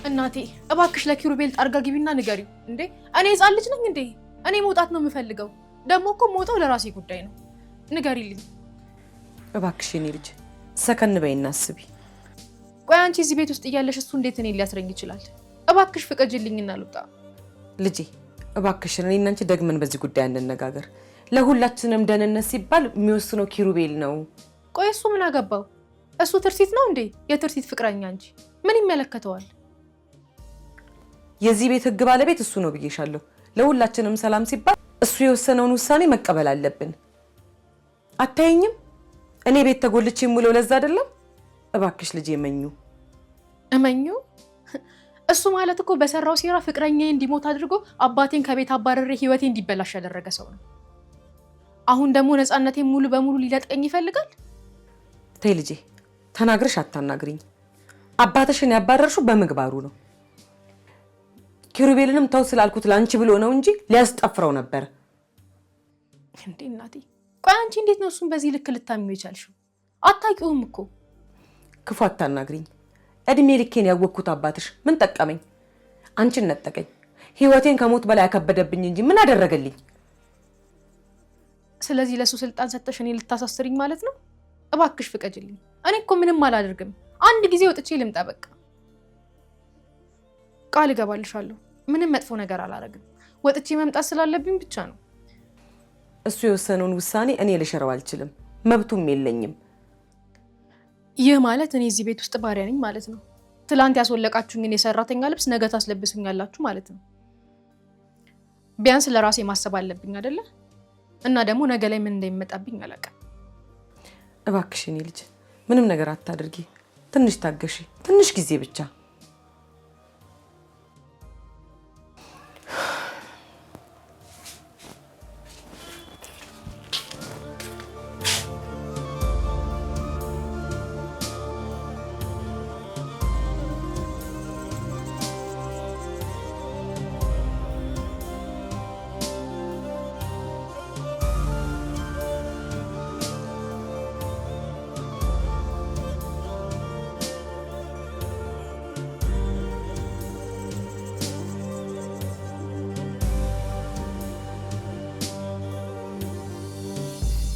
እናቴ እባክሽ ለኪሩቤል ጣርጋ ግቢና ንገሪው። እንዴ እኔ ህፃን ልጅ ነኝ እንዴ? እኔ መውጣት ነው የምፈልገው። ደግሞ እኮ መውጣው ለራሴ ጉዳይ ነው። ንገሪልኝ እባክሽ የኔ ልጅ ሰከን በይና አስቢ። ቆይ አንቺ እዚህ ቤት ውስጥ እያለሽ እሱ እንዴት እኔ ሊያስረኝ ይችላል? እባክሽ ፍቀጅልኝና ልውጣ። ልጄ እባክሽ እኔና አንቺ ደግመን በዚህ ጉዳይ እንነጋገር። ለሁላችንም ደህንነት ሲባል የሚወስነው ኪሩቤል ነው። ቆይ እሱ ምን አገባው? እሱ ትርሲት ነው እንዴ? የትርሲት ፍቅረኛ እንጂ ምን ይመለከተዋል? የዚህ ቤት ህግ ባለቤት እሱ ነው ብዬሻለሁ። ለሁላችንም ሰላም ሲባል እሱ የወሰነውን ውሳኔ መቀበል አለብን። አታየኝም? እኔ ቤት ተጎልቼ የምውለው ለዛ አይደለም? እባክሽ ልጄ እመኙ። እሱ ማለት እኮ በሰራው ሴራ ፍቅረኛዬ እንዲሞት አድርጎ አባቴን ከቤት አባረሬ ህይወቴ እንዲበላሽ ያደረገ ሰው ነው። አሁን ደግሞ ነፃነቴን ሙሉ በሙሉ ሊለጥቀኝ ይፈልጋል። ተይ ልጄ ተናግረሽ አታናግሪኝ። አባትሽን ያባረርሽው በምግባሩ ነው። ኪሩቤልንም ተው ስላልኩት ላንቺ ብሎ ነው እንጂ ሊያስጠፍረው ነበር። እንዴ እናቴ ቆይ አንቺ እንዴት ነው እሱን በዚህ ልክ ልታሚው የቻልሽው? አታውቂውም እኮ። ክፉ አታናግሪኝ። እድሜ ልኬን ያወቅኩት አባትሽ ምን ጠቀመኝ? አንቺን ነጠቀኝ። ህይወቴን ከሞት በላይ ያከበደብኝ እንጂ ምን አደረገልኝ? ስለዚህ ለሱ ስልጣን ሰጥተሽ እኔ ልታሳስሪኝ ማለት ነው? እባክሽ ፍቀጅልኝ። እኔ እኮ ምንም አላደርግም። አንድ ጊዜ ወጥቼ ልምጣ በቃ። ቃል እገባልሻለሁ ምንም መጥፎ ነገር አላደርግም። ወጥቼ መምጣት ስላለብኝ ብቻ ነው። እሱ የወሰነውን ውሳኔ እኔ ልሽረው አልችልም፣ መብቱም የለኝም። ይህ ማለት እኔ እዚህ ቤት ውስጥ ባሪያ ነኝ ማለት ነው። ትላንት ያስወለቃችሁኝን የሰራተኛ ልብስ ነገ ታስለብሱኛላችሁ ማለት ነው። ቢያንስ ለራሴ ማሰብ አለብኝ አይደለ? እና ደግሞ ነገ ላይ ምን እንደሚመጣብኝ አላውቅም። እባክሽ እኔ ልጅ ምንም ነገር አታድርጊ። ትንሽ ታገሺ፣ ትንሽ ጊዜ ብቻ።